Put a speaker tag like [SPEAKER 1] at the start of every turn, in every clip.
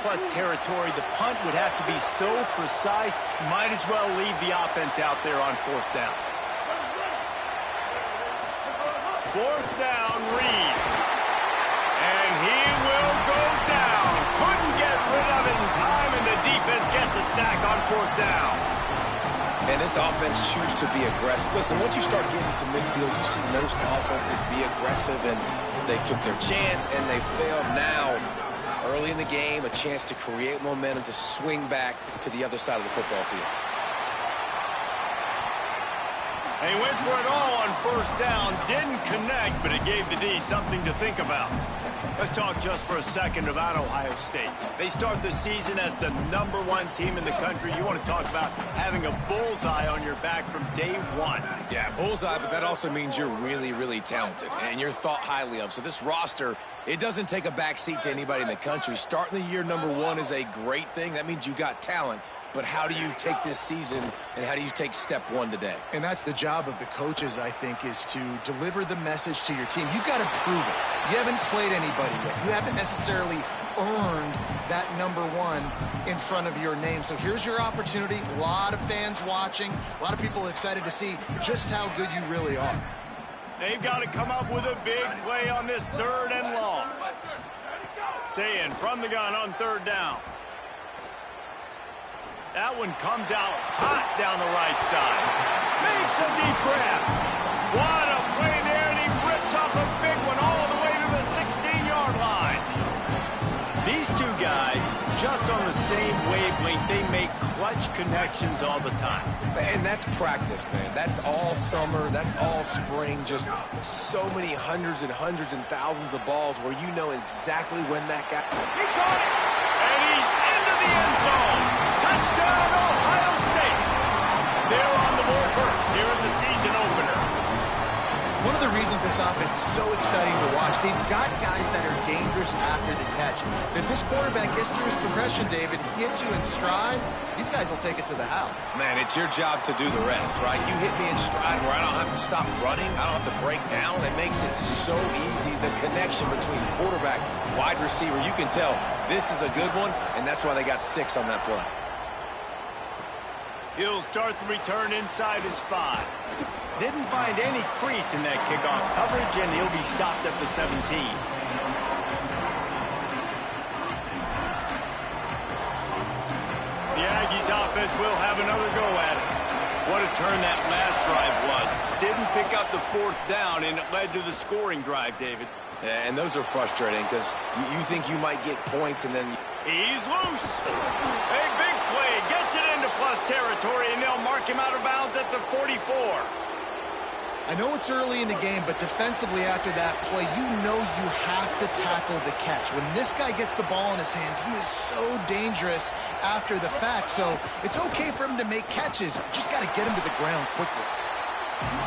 [SPEAKER 1] plus territory, the punt would have to be so precise, might as well leave the offense out there on fourth down. Fourth down, Reed. And he will go down. Couldn't get rid of it in time, and the defense gets a sack on fourth down.
[SPEAKER 2] And this offense chooses to be aggressive. Listen, once you start getting to midfield, you see most offenses be aggressive, and they took their chance, and they failed. Now, early in the game, a chance to create momentum to swing back to the other side of the football field.
[SPEAKER 1] And he went for it all on first down. Didn't connect, but it gave the D something to think about. Let's talk just for a second about Ohio State. They start the season as the #1 team in the country. You want to talk about having a bullseye on your back from day one.
[SPEAKER 2] Yeah, bullseye, but that also means you're really, really talented, and you're thought highly of. So this roster, it doesn't take a backseat to anybody in the country. Starting the year #1 is a great thing. That means you got talent. But how do you take this season, and how do you take step one today?
[SPEAKER 3] And that's the job of the coaches, I think, is to deliver the message to your team. You've got to prove it. You haven't played anybody yet. You haven't necessarily earned that #1 in front of your name. So here's your opportunity. A lot of fans watching. A lot of people excited to see just how good you really are.
[SPEAKER 1] They've got to come up with a big play on this 3rd and long. Saying from the gun on 3rd down. That one comes out hot down the right side. Makes a deep grab. What a play there, and he rips off a big one all the way to the 16-yard line. These two guys, just on the same wavelength, they make clutch connections all the time.
[SPEAKER 2] And that's practice, man. That's all summer. That's all spring. Just so many hundreds and thousands of balls where you know exactly when that guy...
[SPEAKER 1] He caught it, and he's into the end zone. Touchdown, Ohio State. They're on the board first here in the season opener.
[SPEAKER 3] One of the reasons this offense is so exciting to watch, they've got guys that are dangerous after the catch. And if this quarterback gets through his progression, David, hits you in stride, these guys will take it to the house.
[SPEAKER 2] Man, it's your job to do the rest, right? You hit me in stride where I don't have to stop running. I don't have to break down. It makes it so easy. The connection between quarterback, wide receiver, you can tell this is a good one, and that's why they got 6 on that play.
[SPEAKER 1] He'll start the return inside his 5. Didn't find any crease in that kickoff coverage, and he'll be stopped at the 17. The Aggies offense will have another go at it. What a turn that last drive was. Didn't pick up the 4th down, and it led to the scoring drive, David.
[SPEAKER 2] Yeah, and those are frustrating because you think you might get points, and then...
[SPEAKER 1] He's loose. A big play. Gets it into plus territory, and they'll mark him out of bounds at the 44.
[SPEAKER 3] I know it's early in the game, but defensively after that play, you know you have to tackle the catch. When this guy gets the ball in his hands, he is so dangerous after the fact. So it's okay for him to make catches. Just got to get him to the ground quickly.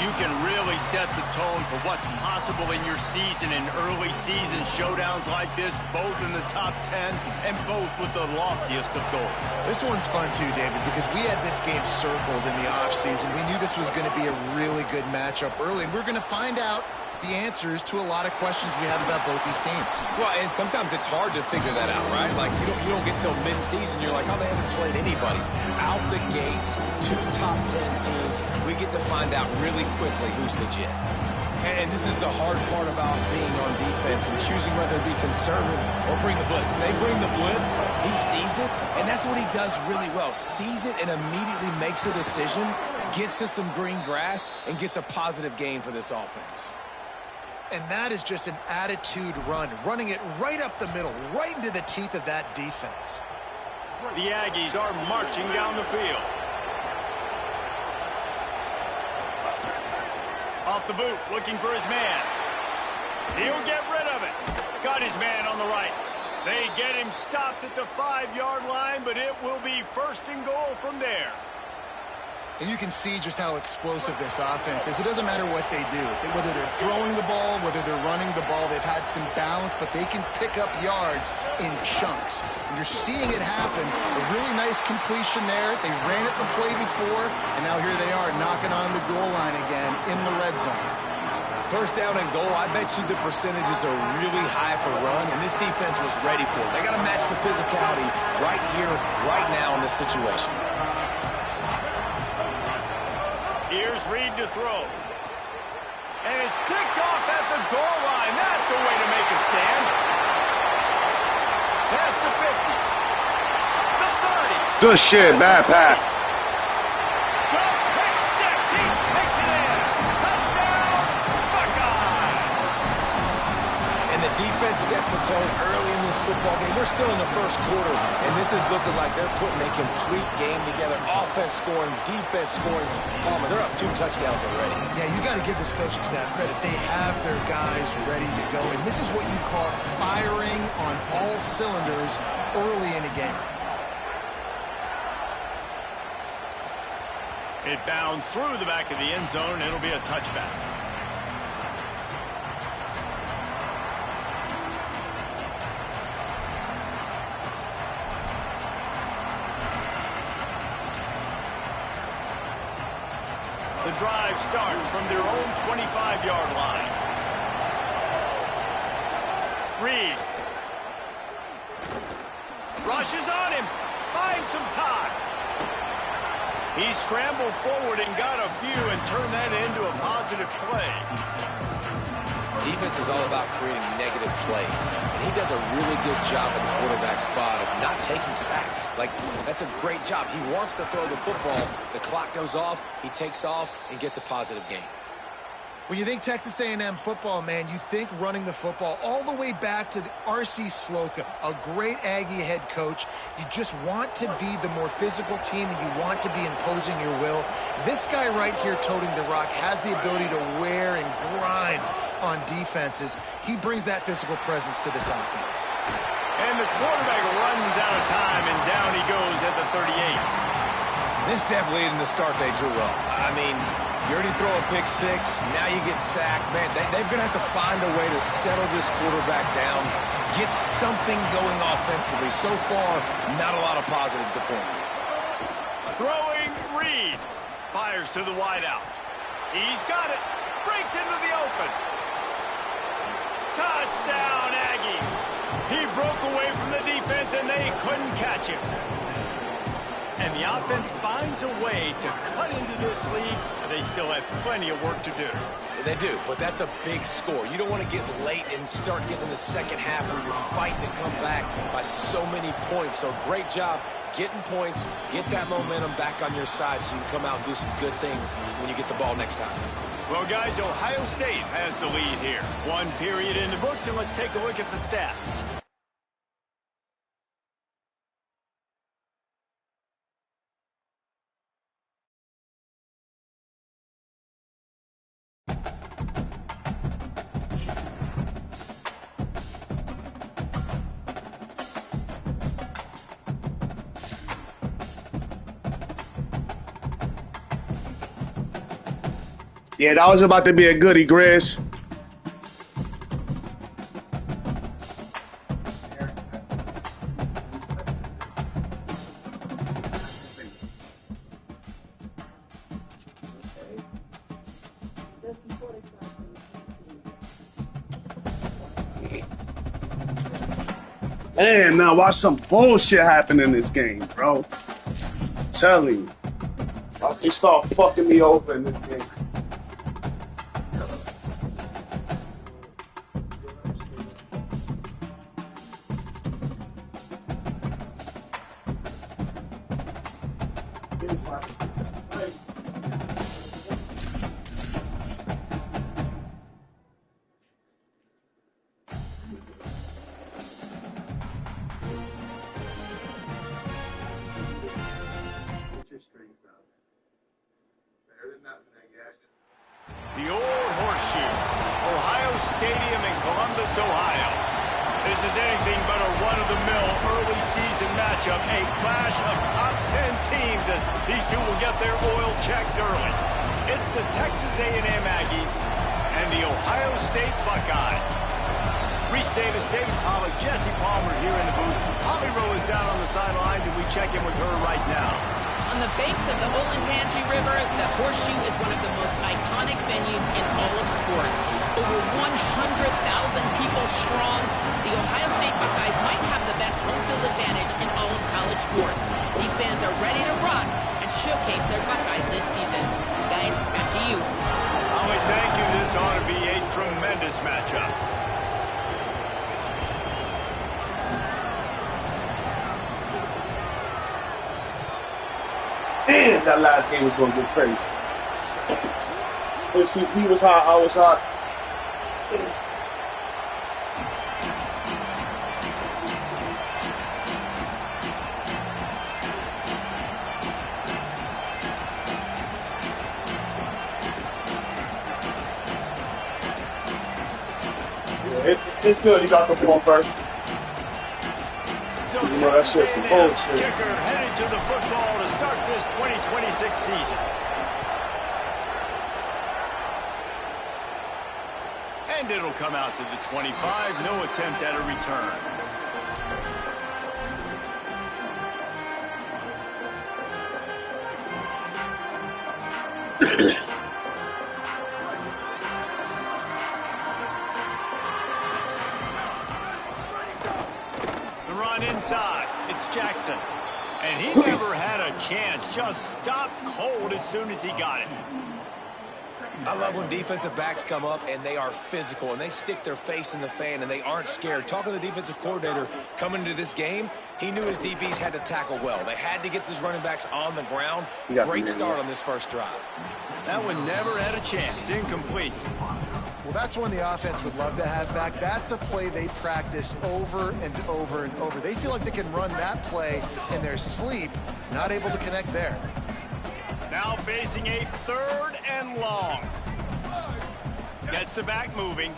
[SPEAKER 1] You can really set the tone for what's possible in your season in early season showdowns like this, both in the top 10 and both with the loftiest of goals.
[SPEAKER 3] This one's fun too, David, because we had this game circled in the offseason. We knew this was going to be a really good matchup early, and we're going to find out the answers to a lot of questions we have about both these teams.
[SPEAKER 2] Well, and sometimes it's hard to figure that out, right? Like, you don't get till mid-season, you're like, oh, they haven't played anybody. Out the gates, 2 top 10 teams, we get to find out really quickly who's legit. And this is the hard part about being on defense and choosing whether to be conservative or bring the blitz. They bring the blitz, he sees it, and that's what he does really well. Sees it and immediately makes a decision, gets to some green grass, and gets a positive gain for this offense.
[SPEAKER 3] And that is just an attitude run, running it right up the middle, right into the teeth of that defense.
[SPEAKER 1] The Aggies are marching down the field. Off the boot, looking for his man. He'll get rid of it. Got his man on the right. They get him stopped at the 5-yard line, but it will be 1st and goal from there.
[SPEAKER 3] And you can see just how explosive this offense is. It doesn't matter what they do. Whether they're throwing the ball, whether they're running the ball, they've had some balance, but they can pick up yards in chunks. And you're seeing it happen. A really nice completion there. They ran it the play before, and now here they are knocking on the goal line again in the red zone.
[SPEAKER 2] First down and goal, I bet you the percentages are really high for run, and this defense was ready for it. They got to match the physicality right here, right now in this situation.
[SPEAKER 1] Here's Reed to throw. And it's picked off at the goal line. That's a way to make a stand. Past the 50. The 30.
[SPEAKER 4] Good shit, bad pass.
[SPEAKER 1] The pick six. He takes it in. Touchdown, Buckeye.
[SPEAKER 2] And the defense sets the tone early in this football game. We're still in the first quarter, and this is looking like they're putting a complete game together. Offense scoring, defense scoring. Palmer, they're up 2 touchdowns already.
[SPEAKER 3] Yeah, you got to give this coaching staff credit. They have their guys ready to go, and this is what you call firing on all cylinders early in a game.
[SPEAKER 1] It bounds through the back of the end zone, and it'll be a touchback. The drive starts from their own 25-yard line. Reed. Rushes on him. Finds some time. He scrambled forward and got a few and turned that into a positive play.
[SPEAKER 2] Defense is all about creating negative plays, and he does a really good job at the quarterback spot of not taking sacks. Like, that's a great job. He wants to throw the football. The clock goes off, he takes off, and gets a positive gain.
[SPEAKER 3] When you think Texas A&M football, man, you think running the football all the way back to the R.C. Slocum, a great Aggie head coach. You just want to be the more physical team, and you want to be imposing your will. This guy right here toting the rock has the ability to wear and grind on defenses. He brings that physical presence to this offense.
[SPEAKER 1] And the quarterback runs out of time, and down he goes at the 38.
[SPEAKER 2] This definitely isn't the start they drew up. I mean, you already throw a pick six, now you get sacked. Man, they're going to have to find a way to settle this quarterback down, get something going offensively. So far, not a lot of positives to point to.
[SPEAKER 1] Throwing Reed. Fires to the wideout. He's got it. Breaks into the open. Touchdown, Aggies. He broke away from the defense, and they couldn't catch him. And the offense finds a way to cut into this lead. They still have plenty of work to do.
[SPEAKER 2] They do, but that's a big score. You don't want to get late and start getting in the second half where you're fighting to come back by so many points. So great job getting points, get that momentum back on your side so you can come out and do some good things when you get the ball next time.
[SPEAKER 1] Well, guys, Ohio State has the lead here. 1 period in the books, and let's take a look at the stats.
[SPEAKER 4] Yeah, that was about to be a goodie, Grizz. Man, now watch some bullshit happen in this game, bro. I'm telling you. Watch they start fucking me over in this game.
[SPEAKER 1] The old horseshoe, Ohio Stadium in Columbus, Ohio. This is anything but a run-of-the-mill early season matchup, a clash of top 10 teams as these two will get their oil checked early. It's the Texas A&M Aggies and the Ohio State Buckeyes. Reese Davis, David Pollack, Jesse Palmer here in the booth. Holly Rowe is down on the sidelines, and we check in with her right now.
[SPEAKER 5] On the banks of the Olentangy River, the Horseshoe is one of the most iconic venues in all of sports. Over 100,000 people strong, the Ohio State Buckeyes might have the best home field advantage in all of college sports. These fans are ready to rock and showcase their Buckeyes this season. Guys, back to you.
[SPEAKER 1] Holly, thank you. This ought to be a tremendous matchup.
[SPEAKER 4] Damn, that last game was going to get crazy. Let's see, he was hot, I was hot. It's good. You got the ball first.
[SPEAKER 1] So
[SPEAKER 4] you know, that's just some bullshit.
[SPEAKER 1] Kicker headed to the football to start this 2026 season. And it'll come out to the 25. No attempt at a return. Inside, it's Jackson. And he never had a chance. Just stopped cold as soon as he got it.
[SPEAKER 2] I love when defensive backs come up and they are physical and they stick their face in the fan and they aren't scared. Talking to the defensive coordinator coming into this game, he knew his DBs had to tackle well. They had to get these running backs on the ground. Great start on this first drive.
[SPEAKER 1] That one never had a chance. Incomplete.
[SPEAKER 3] Well, that's one the offense would love to have back. That's a play they practice over and over and over. They feel like they can run that play in their sleep, not able to connect there.
[SPEAKER 1] Now facing a 3rd and long. Gets the back moving.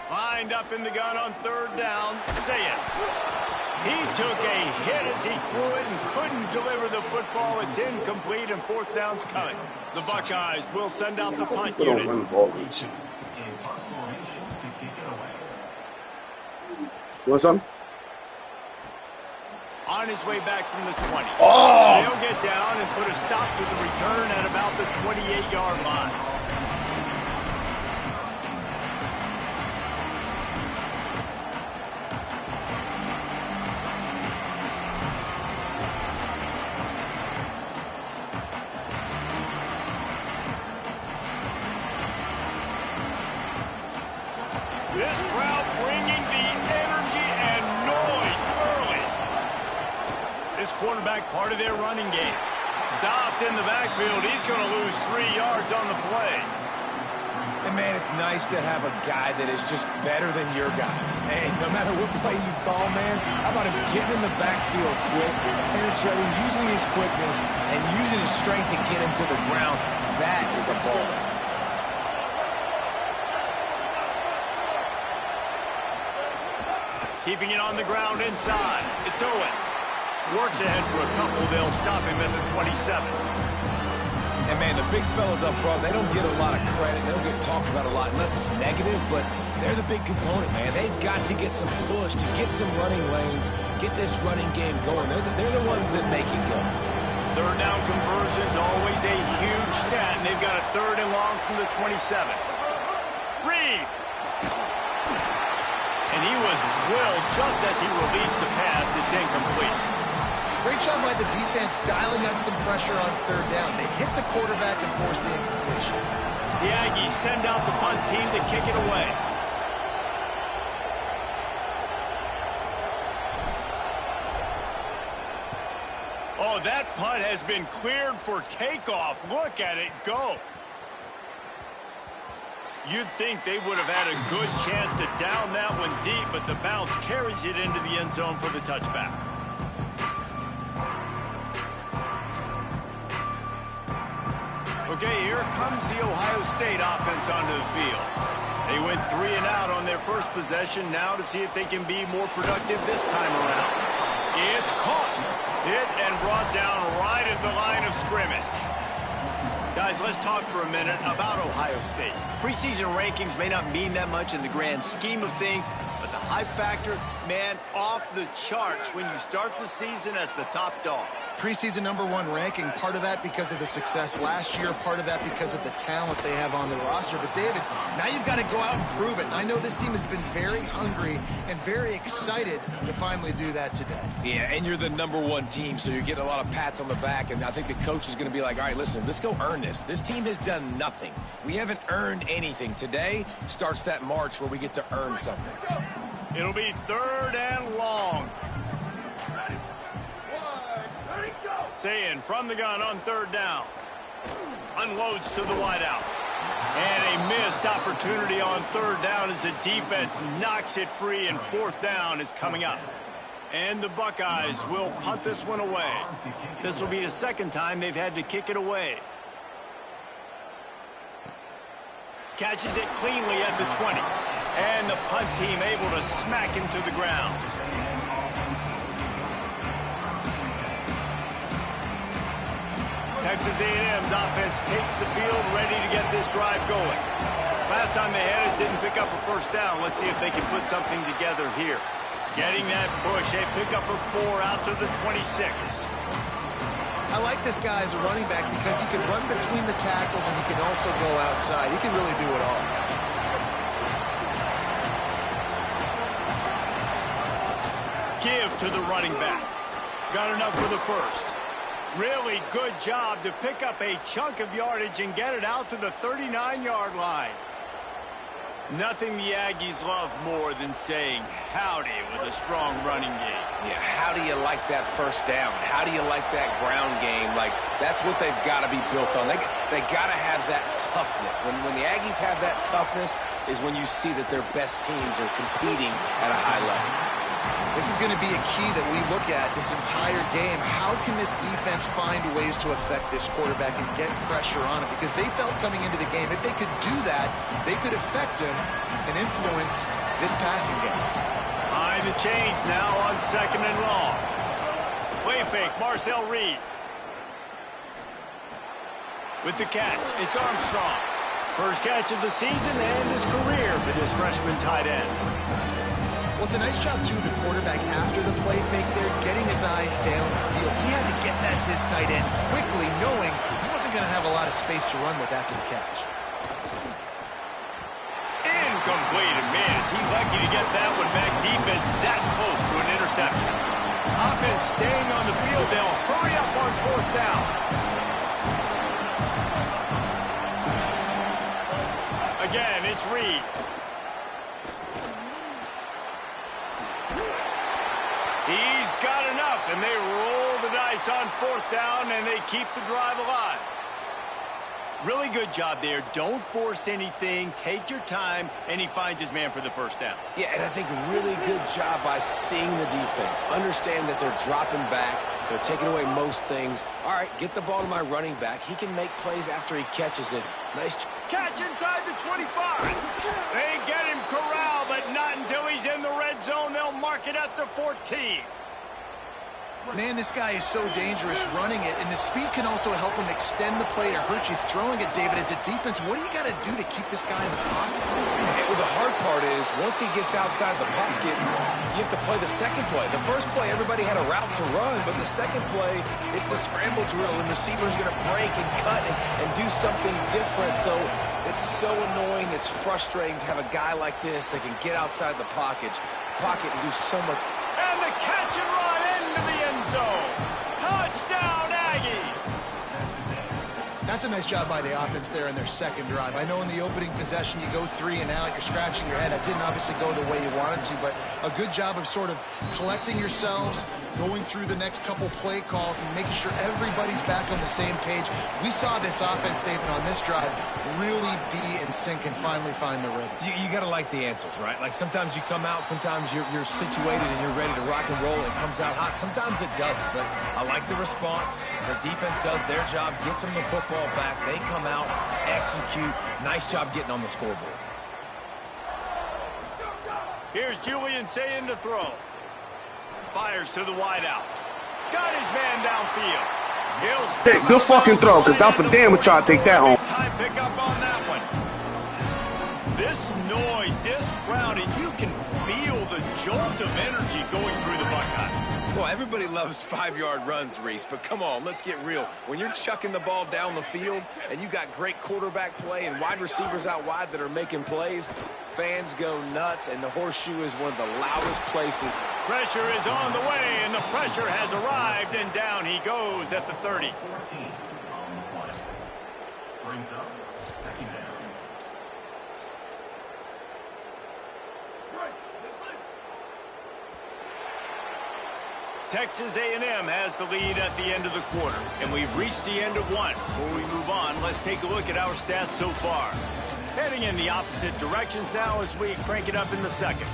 [SPEAKER 1] Lined up in the gun on 3rd down. Say it. He took a hit as he threw it and couldn't deliver the football. It's incomplete and 4th down's coming. The Buckeyes will send out the punt unit.
[SPEAKER 4] What's up?
[SPEAKER 1] On his way back from the 20.
[SPEAKER 4] Oh!
[SPEAKER 1] They'll get down and put a stop to the return at about the 28-yard line. This crowd bringing the energy and noise early. This quarterback part of their running game. Stopped in the backfield. He's going to lose 3 yards on the play.
[SPEAKER 2] And, man, it's nice to have a guy that is just better than your guys. And no matter what play you call, man, how about him getting in the backfield quick, penetrating, using his quickness, and using his strength to get him to the ground. That is a ball.
[SPEAKER 1] Keeping it on the ground inside. It's Owens. Works ahead for a couple. They'll stop him at the 27.
[SPEAKER 2] And, man, the big fellas up front, they don't get a lot of credit. They don't get talked about a lot unless it's negative, but they're the big component, man. They've got to get some push, to get some running lanes, get this running game going. They're the ones that make it go.
[SPEAKER 1] 3rd down conversion's always a huge stat, and they've got a 3rd and long from the 27. Reed. And he was drilled just as he released the pass. It's incomplete.
[SPEAKER 3] Great job by the defense dialing on some pressure on 3rd down. They hit the quarterback and forced the incompletion.
[SPEAKER 1] The Aggies send out the punt team to kick it away. Oh, that punt has been cleared for takeoff. Look at it go. You'd think they would have had a good chance to down that one deep, but the bounce carries it into the end zone for the touchback. Okay, here comes the Ohio State offense onto the field. They went 3 and out on their first possession. Now to see if they can be more productive this time around. It's caught, hit, and brought down right at the line of scrimmage. Guys, let's talk for a minute about Ohio State. Preseason rankings may not mean that much in the grand scheme of things, but the Hype factor, man, off the charts when you start the season as the top dog.
[SPEAKER 3] Preseason #1 ranking, part of that because of the success last year, part of that because of the talent they have on the roster. But, David, now you've got to go out and prove it. And I know this team has been very hungry and very excited to finally do that today.
[SPEAKER 2] Yeah, and you're the #1 team, so you're getting a lot of pats on the back. And I think the coach is going to be like, all right, listen, let's go earn this. This team has done nothing. We haven't earned anything. Today starts that march where we get to earn something.
[SPEAKER 1] It'll be 3rd and long. Saying from the gun on 3rd down. Unloads to the wideout. And a missed opportunity on 3rd down as the defense knocks it free, and 4th down is coming up. And the Buckeyes will punt this one away. This will be the 2nd time they've had to kick it away. Catches it cleanly at the 20. And the punt team able to smack him to the ground. Texas A&M's offense takes the field, ready to get this drive going. Last time they had it, didn't pick up a 1st down. Let's see if they can put something together here. Getting that push, a pickup of 4 out to the 26.
[SPEAKER 3] I like this guy as a running back because he can run between the tackles and he can also go outside. He can really do it all.
[SPEAKER 1] Give to the running back. Got enough for the 1st. Really good job to pick up a chunk of yardage and get it out to the 39-yard line. Nothing the Aggies love more than saying howdy with a strong running game.
[SPEAKER 2] Yeah, how do you like that 1st down? How do you like that ground game? Like, that's what they've got to be built on. They got to have that toughness. When the Aggies have that toughness is when you see that their best teams are competing at a high level.
[SPEAKER 3] This is going to be a key that we look at this entire game. How can this defense find ways to affect this quarterback and get pressure on him? Because they felt coming into the game, if they could do that, they could affect him and influence this passing game.
[SPEAKER 1] Behind the chains now on 2nd and long. Play fake, Marcel Reed. With the catch, it's Armstrong. First catch of the season and his career for this freshman tight end.
[SPEAKER 3] Well, it's a nice job, too, the quarterback after the play fake there, getting his eyes down the field. He had to get that to his tight end quickly, knowing he wasn't going to have a lot of space to run with after the catch.
[SPEAKER 1] Incomplete, and man, is he lucky to get that one back. Defense that close to an interception. Offense staying on the field. They'll hurry up on 4th down. Again, it's Reed. He's got enough, and they roll the dice on 4th down, and they keep the drive alive. Really good job there. Don't force anything. Take your time, and he finds his man for the 1st down.
[SPEAKER 2] Yeah, and I think really good job by seeing the defense. Understand that they're dropping back. They're taking away most things. All right, get the ball to my running back. He can make plays after he catches it. Nice
[SPEAKER 1] catch inside the 25. They get him corralled, but not until he's in the red zone. They'll mark it at the 14.
[SPEAKER 3] Man, this guy is so dangerous running it, and the speed can also help him extend the play to hurt you throwing it, David. As a defense, what do you got to do to keep this guy in the pocket?
[SPEAKER 2] Yeah, well, the hard part is, once he gets outside the pocket, you have to play the 2nd play. The 1st play, everybody had a route to run, but the 2nd play, it's the scramble drill, and receiver's going to break and cut and do something different. So it's so annoying. It's frustrating to have a guy like this that can get outside the pocket and do so much.
[SPEAKER 1] And the catch and run into the end zone. Touchdown, Aggies.
[SPEAKER 3] That's a nice job by the offense there in their 2nd drive. I know in the opening possession you go 3 and out, you're scratching your head. It didn't obviously go the way you wanted to, but a good job of sort of collecting yourselves, going through the next couple play calls and making sure everybody's back on the same page. We saw this offense, David, on this drive really be in sync and finally find the rhythm.
[SPEAKER 2] You got to like the answers, right? Like sometimes you come out, sometimes you're situated and you're ready to rock and roll and it comes out hot. Sometimes it doesn't, but I like the response. The defense does their job, gets them the football back. They come out, execute. Nice job getting on the scoreboard.
[SPEAKER 1] Here's Julian Sayin to throw. Fires to the wideout. Got his man downfield.
[SPEAKER 4] Hey, good fucking throw, because that's for damn try to take that home.
[SPEAKER 1] Time pick up on that one. This noise, this crowd, and you can feel the jolt of energy going through the Buckeyes.
[SPEAKER 2] Well, everybody loves 5-yard runs, Reese, but come on, let's get real. When you're chucking the ball down the field and you got great quarterback play and wide receivers out wide that are making plays, fans go nuts, and the Horseshoe is one of the loudest places.
[SPEAKER 1] Pressure is on the way, and the pressure has arrived, and down he goes at the 30.
[SPEAKER 6] Brings up second down.
[SPEAKER 1] Texas A&M has the lead at the end of the quarter, and we've reached the end of one. Before we move on, let's take a look at our stats so far. Heading in the opposite directions now as we crank it up in the second.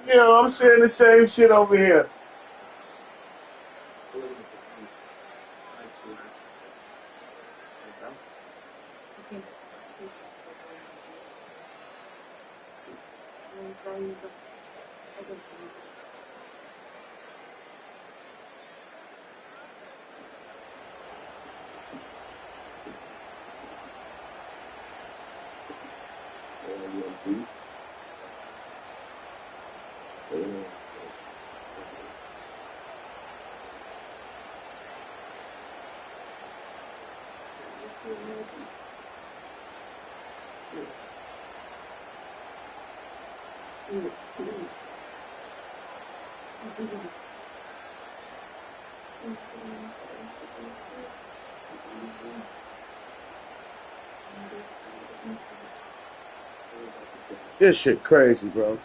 [SPEAKER 4] Yo, I'm saying the same shit over here. This shit crazy, bro.